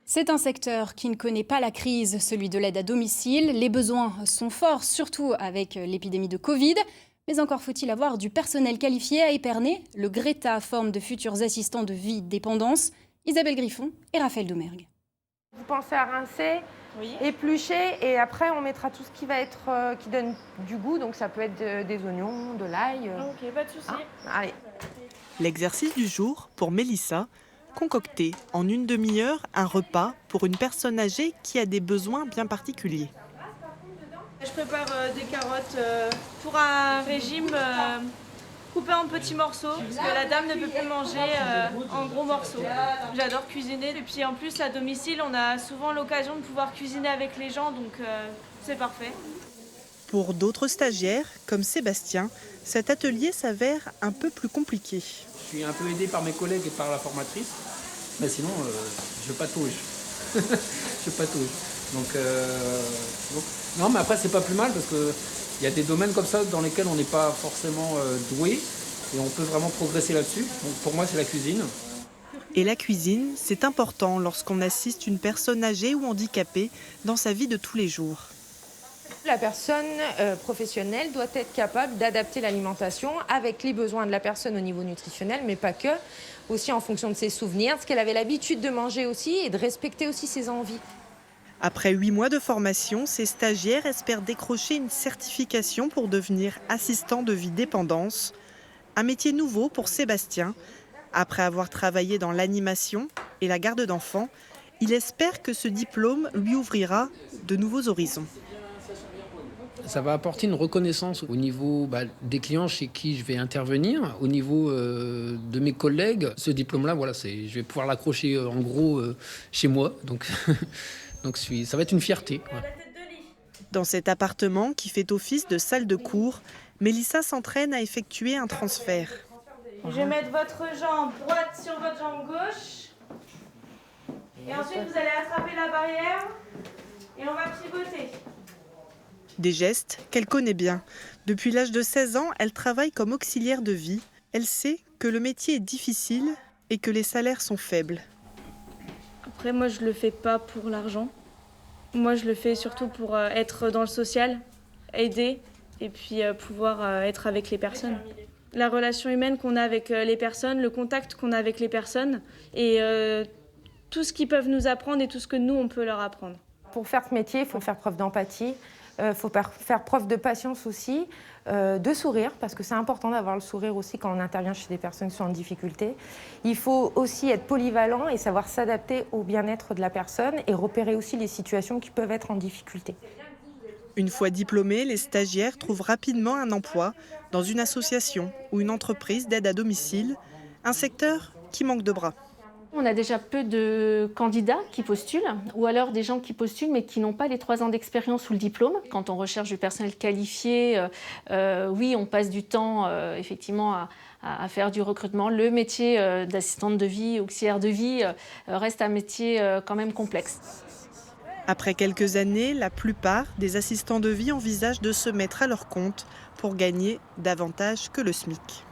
C'est un secteur qui ne connaît pas la crise, celui de l'aide à domicile. Les besoins sont forts, surtout avec l'épidémie de Covid. Mais encore faut-il avoir du personnel qualifié à Épernay. Le Greta forme de futurs assistants de vie dépendance. Isabelle Griffon et Raphaël Domergue. Vous pensez à rincer, Oui. éplucher et après on mettra tout ce qui va être qui donne du goût. Donc ça peut être des oignons, de l'ail. Ok, pas de souci. Allez. L'exercice du jour pour Mélissa, concocter en une demi-heure un repas pour une personne âgée qui a des besoins bien particuliers. Je prépare des carottes pour un régime coupé en petits morceaux, parce que la dame ne peut plus manger en gros morceaux. J'adore cuisiner, et puis en plus à domicile, on a souvent l'occasion de pouvoir cuisiner avec les gens, donc c'est parfait. Pour d'autres stagiaires, comme Sébastien, cet atelier s'avère un peu plus compliqué. Je suis un peu aidé par mes collègues et par la formatrice, mais sinon je patauge. Je patauge. Donc, non, mais après c'est pas plus mal parce qu'il y a des domaines comme ça dans lesquels on n'est pas forcément doué et on peut vraiment progresser là-dessus. Donc pour moi c'est la cuisine. Et la cuisine, c'est important lorsqu'on assiste une personne âgée ou handicapée dans sa vie de tous les jours. La personne professionnelle doit être capable d'adapter l'alimentation avec les besoins de la personne au niveau nutritionnel, mais pas que, aussi en fonction de ses souvenirs, ce qu'elle avait l'habitude de manger aussi et de respecter aussi ses envies. Après 8 mois de formation, ces stagiaires espèrent décrocher une certification pour devenir assistant de vie dépendance. Un métier nouveau pour Sébastien. Après avoir travaillé dans l'animation et la garde d'enfants, il espère que ce diplôme lui ouvrira de nouveaux horizons. Ça va apporter une reconnaissance au niveau des clients chez qui je vais intervenir, au niveau de mes collègues. Ce diplôme-là, voilà, je vais pouvoir l'accrocher en gros chez moi. Donc, ça va être une fierté. Ouais. Dans cet appartement qui fait office de salle de cours, Mélissa s'entraîne à effectuer un transfert. Je vais mettre votre jambe droite sur votre jambe gauche. Et ensuite, vous allez attraper la barrière et on va pivoter. Des gestes qu'elle connaît bien. Depuis l'âge de 16 ans, elle travaille comme auxiliaire de vie. Elle sait que le métier est difficile et que les salaires sont faibles. Après, moi, je le fais pas pour l'argent. Moi, je le fais surtout pour être dans le social, aider et puis pouvoir être avec les personnes. La relation humaine qu'on a avec les personnes, le contact qu'on a avec les personnes et tout ce qu'ils peuvent nous apprendre et tout ce que nous, on peut leur apprendre. Pour faire ce métier, il faut faire preuve d'empathie. Il faut faire preuve de patience aussi, de sourire, parce que c'est important d'avoir le sourire aussi quand on intervient chez des personnes qui sont en difficulté. Il faut aussi être polyvalent et savoir s'adapter au bien-être de la personne et repérer aussi les situations qui peuvent être en difficulté. Une fois diplômés, les stagiaires trouvent rapidement un emploi dans une association ou une entreprise d'aide à domicile, un secteur qui manque de bras. On a déjà peu de candidats qui postulent, ou alors des gens qui postulent mais qui n'ont pas les 3 ans d'expérience ou le diplôme. Quand on recherche du personnel qualifié, oui, on passe du temps effectivement à faire du recrutement. Le métier d'assistante de vie, auxiliaire de vie, reste un métier quand même complexe. Après quelques années, la plupart des assistants de vie envisagent de se mettre à leur compte pour gagner davantage que le SMIC.